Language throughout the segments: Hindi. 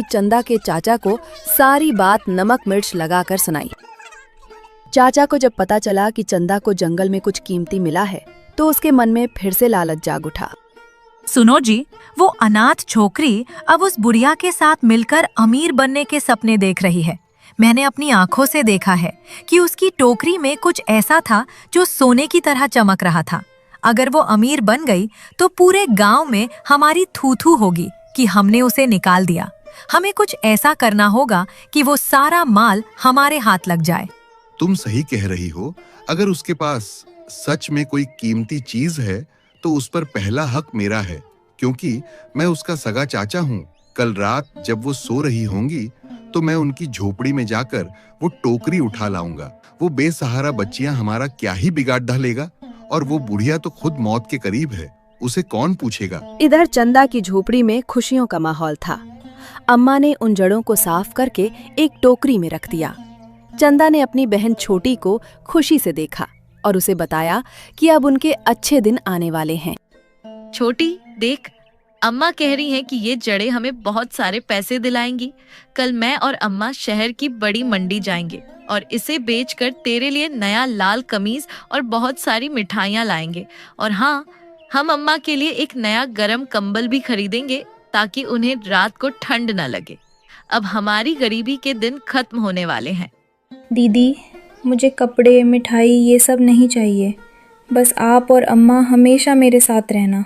चंदा के चाचा को सारी बात नमक मिर्च लगाकर सुनाई। चाचा को जब पता चला कि चंदा को जंगल में कुछ कीमती मिला है तो उसके मन में फिर से लालच जाग उठा। सुनो जी, वो अनाथ छोकरी अब उस बुढ़िया के साथ मिलकर अमीर बनने के सपने देख रही है। मैंने अपनी आंखों से देखा है कि उसकी टोकरी में कुछ ऐसा था जो सोने की तरह चमक रहा था। अगर वो अमीर बन गई तो पूरे गांव में हमारी थू-थू होगी कि हमने उसे निकाल दिया। हमें कुछ ऐसा करना होगा कि वो सारा माल हमारे हाथ लग जाए। तुम सही कह रही हो। अगर उसके पास सच में कोई कीमती चीज है तो उस पर पहला हक मेरा है, क्योंकि मैं उसका सगा चाचा हूँ। कल रात जब वो सो रही होंगी तो मैं उनकी झोपड़ी में जाकर वो टोकरी उठा लाऊंगा। वो बेसहारा बच्चियां हमारा क्या ही बिगाड़ डालेगा, और वो बुढ़िया तो खुद मौत के करीब है, उसे कौन पूछेगा। इधर चंदा की झोपड़ी में खुशियों का माहौल था। अम्मा ने उन जड़ों को साफ करके एक टोकरी में रख दिया। चंदा ने अपनी बहन छोटी को खुशी से देखा और उसे बताया कि अब उनके अच्छे दिन आने वाले हैं। छोटी देख, अम्मा कह रही हैं कि ये जड़ें हमें बहुत सारे पैसे दिलाएंगी। कल मैं और अम्मा शहर की बड़ी मंडी जाएंगे और इसे बेचकर तेरे लिए नया लाल कमीज और बहुत सारी मिठाइयाँ लाएंगे। और हाँ, हम अम्मा के लिए एक नया गरम कंबल भी खरीदेंगे ताकि उन्हें रात को ठंड न लगे। अब हमारी गरीबी के दिन खत्म होने वाले हैं। दीदी, मुझे कपड़े, मिठाई ये सब नहीं चाहिए। बस आप और अम्मा हमेशा मेरे साथ रहना।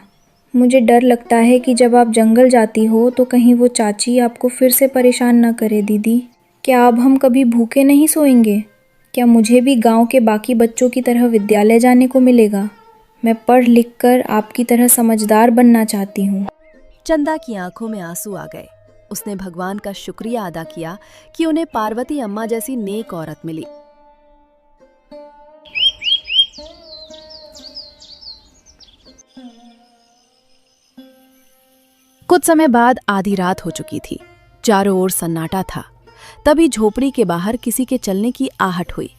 मुझे डर लगता है कि जब आप जंगल जाती हो तो कहीं वो चाची आपको फिर से परेशान न करे। दीदी, क्या अब हम कभी भूखे नहीं सोएंगे? क्या मुझे भी गांव के बाकी बच्चों की तरह विद्यालय जाने को मिलेगा? मैं पढ़ लिख कर आपकी तरह समझदार बनना चाहती हूँ। चंदा की आंखों में आंसू आ गए। उसने भगवान का शुक्रिया अदा किया कि उन्हें पार्वती अम्मा जैसी नेक औरत मिली। कुछ समय बाद आधी रात हो चुकी थी। चारों ओर सन्नाटा था। तभी झोपड़ी के बाहर किसी के चलने की आहट हुई।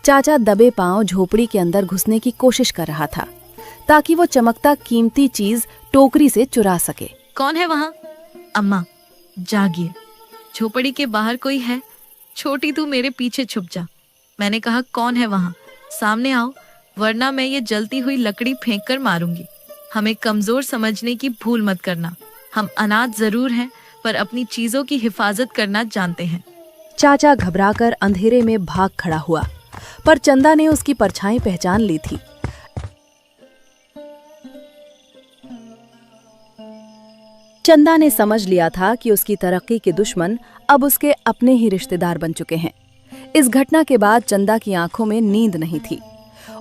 चाचा दबे पांव झोपड़ी के अंदर घुसने की कोशिश कर रहा था ताकि वो चमकता कीमती चीज टोकरी से चुरा सके। कौन है वहाँ? अम्मा, जागिए, झोपड़ी के बाहर कोई है। छोटी, तू मेरे पीछे छुप जा। मैंने कहा कौन है वहाँ? सामने आओ, वरना मैं ये जलती हुई लकड़ी फेंक कर मारूंगी। हमें कमजोर समझने की भूल मत करना। हम अनाथ जरूर हैं, पर अपनी चीजों की हिफाजत करना जानते हैं। चाचा घबराकर अंधेरे में भाग खड़ा हुआ, पर चंदा ने उसकी परछाई पहचान ली थी। चंदा ने समझ लिया था कि उसकी तरक्की के दुश्मन अब उसके अपने ही रिश्तेदार बन चुके हैं। इस घटना के बाद चंदा की आंखों में नींद नहीं थी।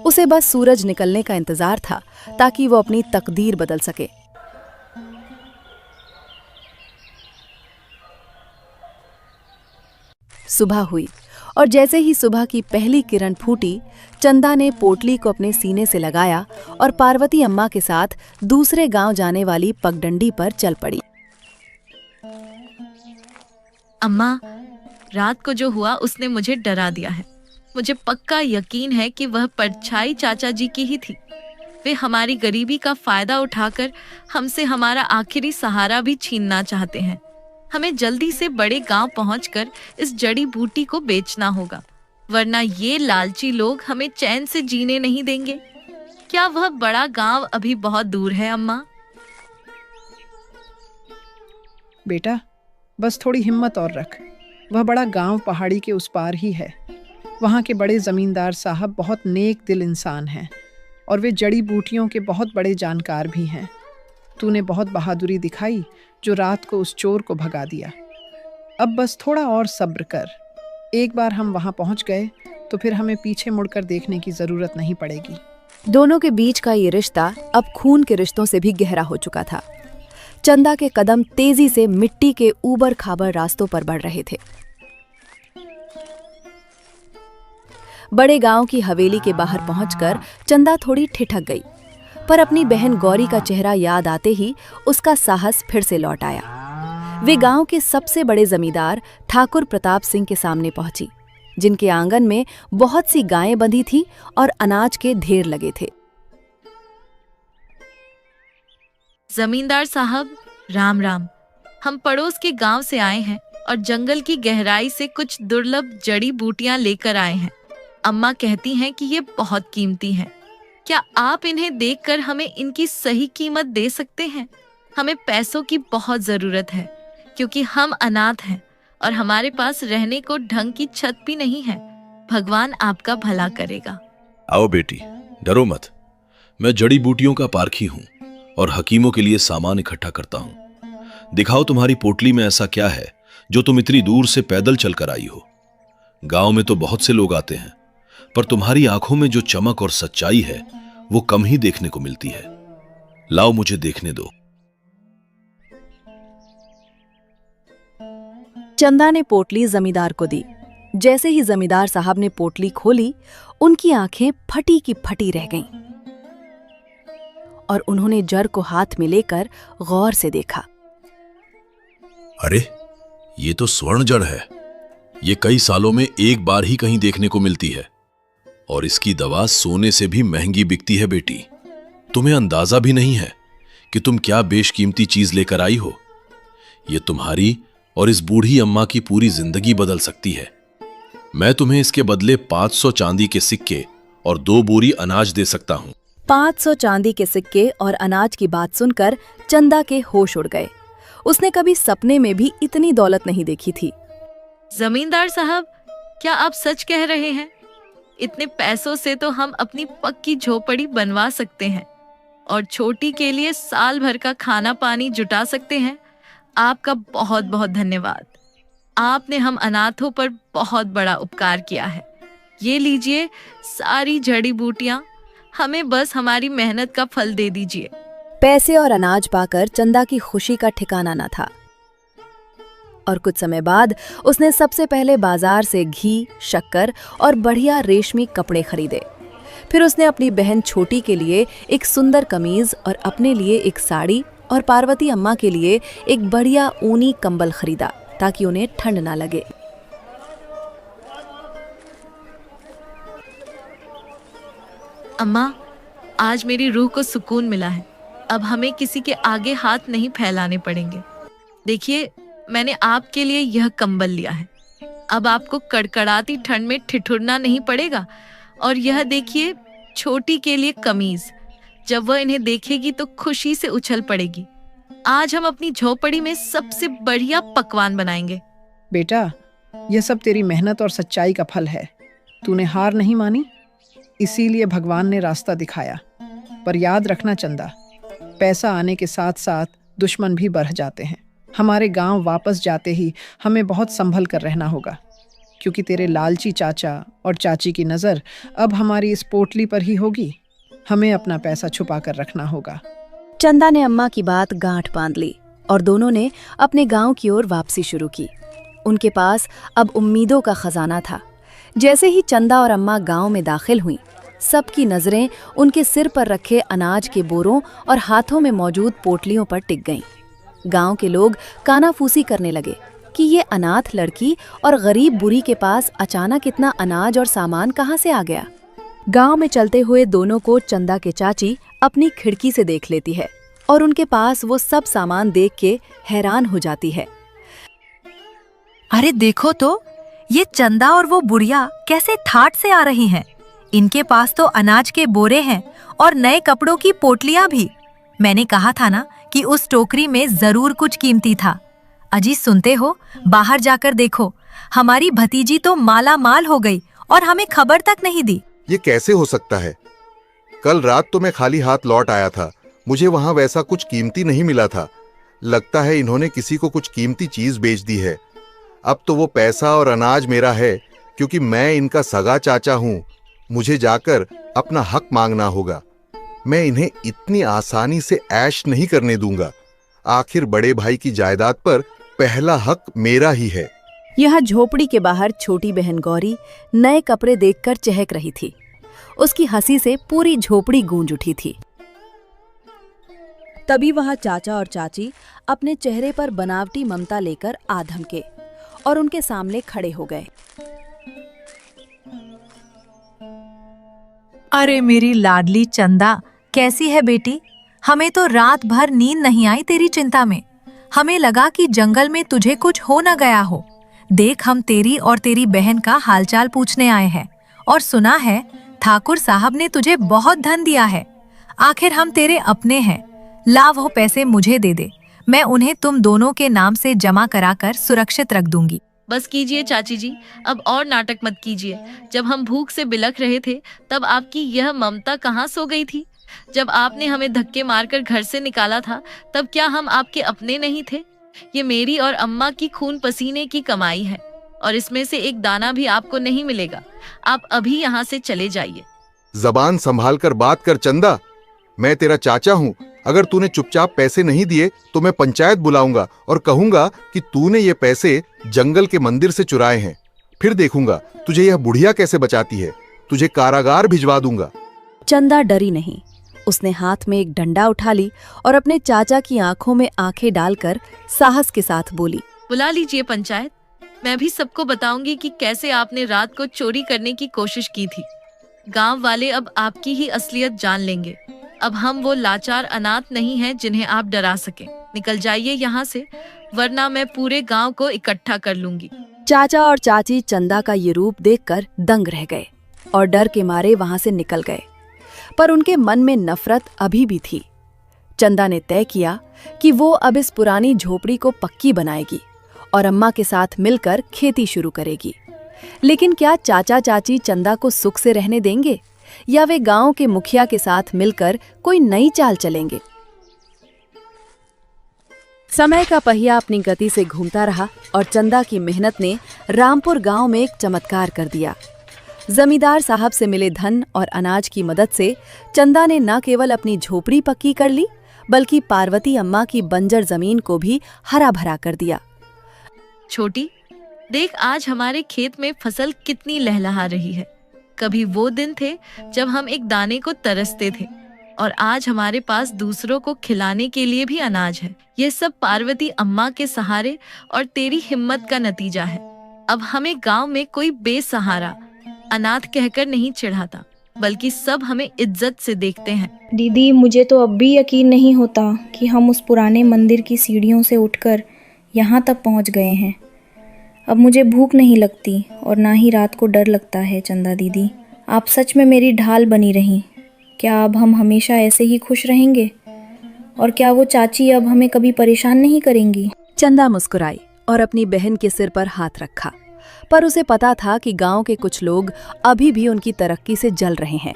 उसे बस सूरज निकलने का इंतजार था ताकि वो अपनी तकदीर बदल सके। सुबह हुई और जैसे ही सुबह की पहली किरण फूटी, चंदा ने पोटली को अपने सीने से लगाया और पार्वती अम्मा के साथ दूसरे गांव जाने वाली पगडंडी पर चल पड़ी। अम्मा, रात को जो हुआ उसने मुझे डरा दिया है। मुझे पक्का यकीन है कि वह परछाई चाचा जी की ही थी। वे हमारी गरीबी का फायदा उठाकर हमसे हमारा आखिरी सहारा भी छीनना चाहते हैं। हमें जल्दी से बड़े गांव पहुंचकर इस जड़ी बूटी को बेचना होगा, वरना ये लालची लोग हमें चैन से जीने नहीं देंगे। क्या वह बड़ा गांव अभी बहुत दूर है अम्मा? बेटा, बस थोड़ी हिम्मत और रख। वह बड़ा गांव पहाड़ी के उस पार ही है। वहाँ के बड़े जमींदार साहब बहुत नेक दिल इंसान हैं और वे जड़ी बूटियों के बहुत बड़े जानकार भी हैं। तूने बहुत बहादुरी दिखाई जो रात को उस चोर को भगा दिया। अब बस थोड़ा और सब्र कर। एक बार हम वहाँ पहुँच गए तो फिर हमें पीछे मुड़कर देखने की जरूरत नहीं पड़ेगी। दोनों के बीच का ये रिश्ता अब खून के रिश्तों से भी गहरा हो चुका था। चंदा के कदम तेजी से मिट्टी के ऊबड़ खाबड़ रास्तों पर बढ़ रहे थे। बड़े गांव की हवेली के बाहर पहुंचकर चंदा थोड़ी ठिठक गई, पर अपनी बहन गौरी का चेहरा याद आते ही उसका साहस फिर से लौट आया। वे गांव के सबसे बड़े जमींदार ठाकुर प्रताप सिंह के सामने पहुंची, जिनके आंगन में बहुत सी गायें बंधी थीं और अनाज के ढेर लगे थे। जमींदार साहब, राम राम। हम पड़ोस के गांव से आए हैं और जंगल की गहराई से कुछ दुर्लभ जड़ी बूटियां लेकर आए हैं। अम्मा कहती हैं कि ये बहुत कीमती हैं। क्या आप इन्हें देखकर हमें इनकी सही कीमत दे सकते हैं? हमें पैसों की बहुत जरूरत है क्योंकि हम अनाथ हैं और हमारे पास रहने को ढंग की छत भी नहीं है। भगवान आपका भला करेगा। आओ बेटी, डरो मत। मैं जड़ी बूटियों का पारखी हूं और हकीमों के लिए सामान इकट्ठा करता हूं। दिखाओ तुम्हारी पोटली में ऐसा क्या है जो तुम इतनी दूर से पैदल चलकर आई हो। गांव में तो बहुत से लोग आते हैं, पर तुम्हारी आंखों में जो चमक और सच्चाई है वो कम ही देखने को मिलती है। लाओ, मुझे देखने दो। चंदा ने पोटली जमींदार को दी। जैसे ही जमींदार साहब ने पोटली खोली, उनकी आंखें फटी की फटी रह गईं और उन्होंने जड़ को हाथ में लेकर गौर से देखा। अरे, ये तो स्वर्ण जड़ है। ये कई सालों में एक बार ही कहीं देखने को मिलती है और इसकी दवा सोने से भी महंगी बिकती है बेटी। तुम्हें अंदाजा भी नहीं है कि तुम क्या बेशकीमती चीज लेकर आई हो। ये तुम्हारी और इस बूढ़ी अम्मा की पूरी जिंदगी बदल सकती है। मैं तुम्हें इसके बदले 500 चांदी के सिक्के और 2 बोरी अनाज दे सकता हूं। 500 चांदी के सिक्के और अनाज की बात सुनकर चंदा के होश उड़ गए। उसने कभी सपने में भी इतनी दौलत नहीं देखी थी। जमींदार साहब, क्या आप सच कह रहे हैं? इतने पैसों से तो हम अपनी पक्की झोपड़ी बनवा सकते हैं और छोटी के लिए साल भर का खाना पानी जुटा सकते हैं। आपका बहुत बहुत धन्यवाद। आपने हम अनाथों पर बहुत बड़ा उपकार किया है। ये लीजिए सारी जड़ी बूटियां, हमें बस हमारी मेहनत का फल दे दीजिए। पैसे और अनाज पाकर चंदा की खुशी का ठिकाना न था और कुछ समय बाद उसने सबसे पहले बाजार से घी, शक्कर और बढ़िया रेशमी कपड़े खरीदे। फिर उसने अपनी बहन छोटी के लिए एक सुंदर कमीज और अपने लिए एक साड़ी और पार्वती अम्मा के लिए एक बढ़िया ऊनी कंबल खरीदा ताकि उन्हें ठंड ना लगे। अम्मा, आज मेरी रूह को सुकून मिला है। अब हमें किसी के आगे हाथ नहीं फैलाने पड़ेंगे। देखिए, मैंने आपके लिए यह कंबल लिया है। अब आपको कड़कड़ाती ठंड में ठिठुरना नहीं पड़ेगा। और यह देखिए छोटी के लिए कमीज, जब वह इन्हें देखेगी तो खुशी से उछल पड़ेगी। आज हम अपनी झोपड़ी में सबसे बढ़िया पकवान बनाएंगे। बेटा, यह सब तेरी मेहनत और सच्चाई का फल है। तूने हार नहीं मानी, इसीलिए भगवान ने रास्ता दिखाया। पर याद रखना चंदा, पैसा आने के साथ साथ दुश्मन भी बढ़ जाते हैं। हमारे गांव वापस जाते ही हमें बहुत संभल कर रहना होगा, क्योंकि तेरे लालची चाचा और चाची की नज़र अब हमारी इस पोटली पर ही होगी। हमें अपना पैसा छुपा कर रखना होगा। चंदा ने अम्मा की बात गांठ बांध ली और दोनों ने अपने गांव की ओर वापसी शुरू की। उनके पास अब उम्मीदों का खजाना था। जैसे ही चंदा और अम्मा गांव में दाखिल हुईं, सबकी नजरें उनके सिर पर रखे अनाज के बोरों और हाथों में मौजूद पोटलियों पर टिक गईं। गांव के लोग कानाफूसी करने लगे कि ये अनाथ लड़की और गरीब बुरी के पास अचानक इतना अनाज और सामान कहाँ से आ गया। गांव में चलते हुए दोनों को चंदा के चाची अपनी खिड़की से देख लेती है और उनके पास वो सब सामान देख के हैरान हो जाती है। अरे देखो तो, ये चंदा और वो बुढ़िया कैसे ठाठ से आ रही हैं। इनके पास तो अनाज के बोरे हैं और नए कपड़ों की पोटलियां भी। मैंने कहा था ना कि उस टोकरी में जरूर कुछ कीमती था। अजी सुनते हो, बाहर जाकर देखो, हमारी भतीजी तो माला माल हो गई और हमें खबर तक नहीं दी। ये कैसे हो सकता है? कल रात तो मैं खाली हाथ लौट आया था। मुझे वहां वैसा कुछ कीमती नहीं मिला था। लगता है इन्होंने किसी को कुछ कीमती चीज बेच दी है। अब तो वो पैसा और अनाज मेरा है, क्योंकि मैं इनका सगा चाचा हूं। मुझे जाकर अपना हक मांगना होगा। मैं इन्हें इतनी आसानी से ऐश नहीं करने दूंगा। आखिर बड़े भाई की जायदाद पर पहला हक मेरा ही है। यह झोपड़ी के बाहर छोटी बहन गौरी नए कपड़े देखकर चहक रही थी। उसकी हंसी से पूरी झोपड़ी गूंज उठी थी। तभी वहां चाचा और चाची अपने चेहरे पर बनावटी ममता लेकर आ धमके और उनके सामने खड़े हो गए। अरे मेरी लाडली चंदा, कैसी है बेटी? हमें तो रात भर नींद नहीं आई तेरी चिंता में। हमें लगा कि जंगल में तुझे कुछ हो न गया हो। देख, हम तेरी और तेरी बहन का हालचाल पूछने आए हैं और सुना है ठाकुर साहब ने तुझे बहुत धन दिया है। आखिर हम तेरे अपने हैं। ला वो पैसे मुझे दे दे, मैं उन्हें तुम दोनों के नाम से जमा कराकर सुरक्षित रख दूंगी। बस कीजिए चाची जी, अब और नाटक मत कीजिए। जब हम भूख से बिलख रहे थे तब आपकी यह ममता कहाँ सो गई थी? जब आपने हमें धक्के मारकर घर से निकाला था तब क्या हम आपके अपने नहीं थे? ये मेरी और अम्मा की खून पसीने की कमाई है और इसमें से एक दाना भी आपको नहीं मिलेगा। आप अभी यहाँ से चले जाइए। जबान संभाल कर बात कर चंदा, मैं तेरा चाचा हूँ। अगर तूने चुपचाप पैसे नहीं दिए तो मैं पंचायत बुलाऊंगा और कहूंगा कि तूने ये पैसे जंगल के मंदिर से चुराए हैं। फिर देखूंगा तुझे यह बुढ़िया कैसे बचाती है। तुझे कारागार भिजवा दूंगा। चंदा डरी नहीं। उसने हाथ में एक डंडा उठा ली और अपने चाचा की आंखों में आंखें डालकर साहस के साथ बोली, बुला लीजिए पंचायत। मैं भी सबको बताऊंगी कि कैसे आपने रात को चोरी करने की कोशिश की थी। गांव वाले अब आपकी ही असलियत जान लेंगे। अब हम वो लाचार अनाथ नहीं हैं जिन्हें आप डरा सकें। निकल जाइए यहाँ से, वरना मैं पूरे गांव को इकट्ठा कर लूंगी। चाचा और चाची चंदा का ये रूप देखकर दंग रह गए और डर के मारे वहां से निकल गए। पर उनके मन में नफरत अभी भी थी। चंदा ने तय किया कि वो अब इस पुरानी झोपड़ी को पक्की बनाएगी और अम्मा के साथ मिलकर खेती शुरू करेगी। लेकिन क्या चाचा चाची चंदा को सुख से रहने देंगे या वे गांव के मुखिया के साथ मिलकर कोई नई चाल चलेंगे? समय का पहिया अपनी गति से घूमता रहा और चंदा की मेहनत ने रामपुर गांव में एक चमत्कार कर दिया। जमींदार साहब से मिले धन और अनाज की मदद से चंदा ने न केवल अपनी झोपड़ी पक्की कर ली, बल्कि पार्वती अम्मा की बंजर जमीन को भी हरा भरा कर दिया। छोटी, देख आज हमारे खेत में फसल कितनी लहलहा रही है। कभी वो दिन थे जब हम एक दाने को तरसते थे और आज हमारे पास दूसरों को खिलाने के लिए भी अनाज है। ये सब पार्वती अम्मा के सहारे और तेरी हिम्मत का नतीजा है। अब हमें गांव में कोई बेसहारा अनाथ कहकर नहीं चिढ़ाता, बल्कि सब हमें इज्जत से देखते हैं। दीदी, मुझे तो अब भी यकीन नहीं होता कि हम उस पुराने मंदिर की सीढ़ियों से उठकर यहाँ तक पहुँच गए हैं। अब मुझे भूख नहीं लगती और ना ही रात को डर लगता है। चंदा दीदी, आप सच में मेरी ढाल बनी रहीं। क्या अब हम हमेशा ऐसे ही खुश रहेंगे? और क्या वो चाची अब हमें कभी परेशान नहीं करेंगी? चंदा मुस्कुराई और अपनी बहन के सिर पर हाथ रखा, पर उसे पता था कि गांव के कुछ लोग अभी भी उनकी तरक्की से जल रहे हैं।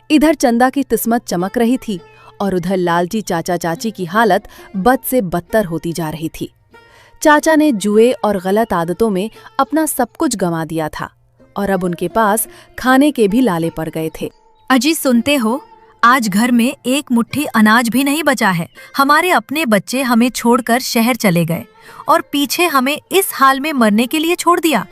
इधर चंदा की किस्मत चमक रही थी और उधर लालची चाचा चाची की हालत बद से बदतर होती जा रही थी। चाचा ने जुए और गलत आदतों में अपना सब कुछ गंवा दिया था और अब उनके पास खाने के भी लाले पड़ गए थे। अजी, सुनते हो? आज घर में एक मुट्ठी अनाज भी नहीं बचा है। हमारे अपने बच्चे हमें छोड़कर शहर चले गए और पीछे हमें इस हाल में मरने के लिए छोड़ दिया।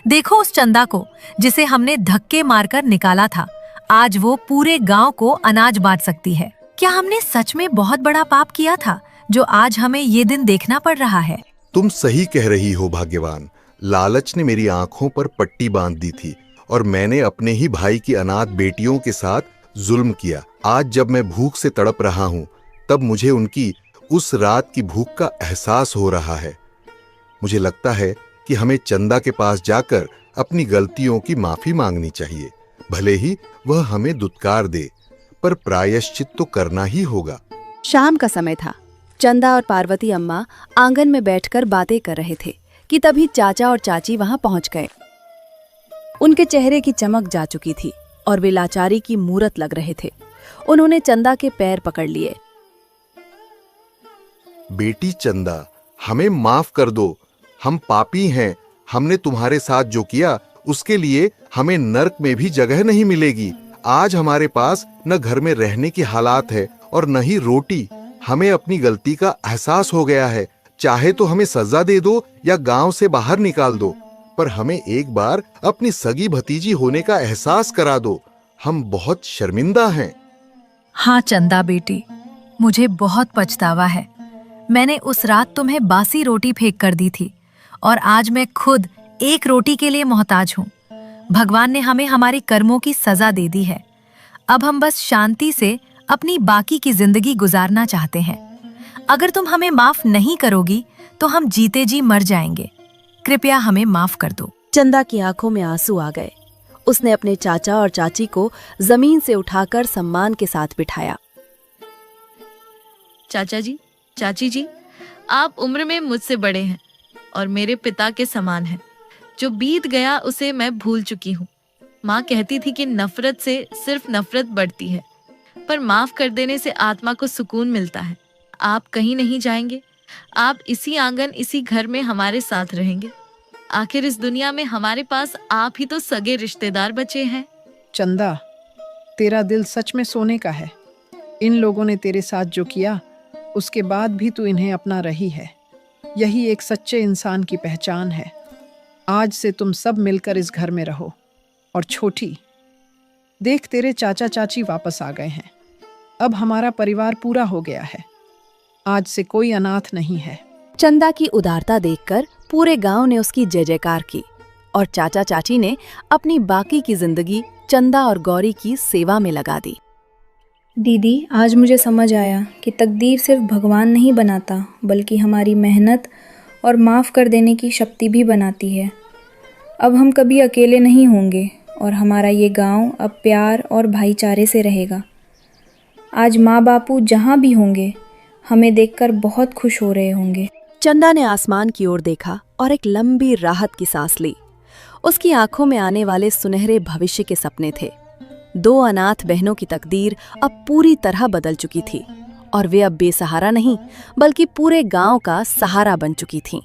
देखो उस चंदा को, जिसे हमने धक्के मारकर निकाला था। आज वो पूरे गांव को अनाज बांट सकती है। क्या हमने सच में बहुत बड़ा पाप किया था जो आज हमें ये दिन देखना पड़ रहा है? तुम सही कह रही हो भाग्यवान। लालच ने मेरी आंखों पर पट्टी बांध दी थी और मैंने अपने ही भाई की अनाथ बेटियों के साथ जुल्म किया। आज जब मैं भूख से तड़प रहा हूं, तब मुझे उनकी उस रात की भूख का एहसास हो रहा है। मुझे लगता है कि हमें चंदा के पास जाकर अपनी गलतियों की माफी मांगनी चाहिए। भले ही वह हमें दुत्कार दे, पर प्रायश्चित तो करना ही होगा। शाम का समय था। चंदा और पार्वती अम्मा आंगन में बैठकर बातें कर रहे थे कि तभी चाचा और चाची वहां पहुंच गए। उनके चेहरे की चमक जा चुकी थी और वे लाचारी की मूरत लग रहे थे। उन्होंने चंदा के पैर पकड़ लिए। बेटी चंदा, हमें माफ कर दो। हम पापी हैं। हमने तुम्हारे साथ जो किया उसके लिए हमें नर्क में भी जगह नहीं मिलेगी। आज हमारे पास न घर में रहने की हालात है और न ही रोटी। हमें अपनी गलती का एहसास हो गया है। चाहे तो हमें सजा दे दो या गांव से बाहर निकाल दो, पर हमें एक बार अपनी सगी भतीजी होने का एहसास करा दो। हम बहुत शर्मिंदा हैं। हाँ चंदा बेटी, मुझे बहुत पछतावा है। मैंने उस रात तुम्हें बासी रोटी फेंक कर दी थी और आज मैं खुद एक रोटी के लिए मोहताज हूँ। भगवान ने हमें हमारे कर्मों की सजा दे दी है। अब हम बस शांति से अपनी बाकी की जिंदगी गुजारना चाहते हैं। अगर तुम हमें माफ नहीं करोगी तो हम जीते जी मर जाएंगे। कृपया हमें माफ कर दो। चंदा की आंखों में आंसू आ गए। उसने अपने चाचा और चाची को जमीन से उठाकर सम्मान के साथ बिठाया। चाचा जी, चाची जी, आप उम्र में मुझसे बड़े हैं और मेरे पिता के समान हैं। जो बीत गया उसे मैं भूल चुकी हूँ। माँ कहती थी कि नफरत से सिर्फ नफरत बढ़ती है, पर माफ कर देने से आत्मा को सुकून मिलता है। आप कहीं नहीं जाएंगे। आप इसी आंगन, इसी घर में हमारे साथ रहेंगे। आखिर इस दुनिया में हमारे पास आप ही तो सगे रिश्तेदार बचे हैं। चंदा, तेरा दिल सच में सोने का है। इन लोगों ने तेरे साथ जो किया, उसके बाद भी तू इन्हें अपना रही है। यही एक सच्चे इंसान की पहचान है। आज से तुम सब मिलकर इस घर में रहो। और छोटी, देख तेरे चाचा चाची वापस आ गए हैं। अब हमारा परिवार पूरा हो गया है। आज से कोई अनाथ नहीं है। चंदा की उदारता देखकर पूरे गांव ने उसकी जय जयकार की और चाचा चाची ने अपनी बाकी की जिंदगी चंदा और गौरी की सेवा में लगा दी। दीदी, आज मुझे समझ आया कि तकदीर सिर्फ भगवान नहीं बनाता, बल्कि हमारी मेहनत और माफ़ कर देने की शक्ति भी बनाती है। अब हम कभी अकेले नहीं होंगे और हमारा ये गांव अब प्यार और भाईचारे से रहेगा। आज माँ बापू जहाँ भी होंगे हमें देखकर बहुत खुश हो रहे होंगे। चंदा ने आसमान की ओर देखा और एक लंबी राहत की सांस ली। उसकी आंखों में आने वाले सुनहरे भविष्य के सपने थे। 2 अनाथ बहनों की तकदीर अब पूरी तरह बदल चुकी थी और वे अब बेसहारा नहीं, बल्कि पूरे गांव का सहारा बन चुकी थीं।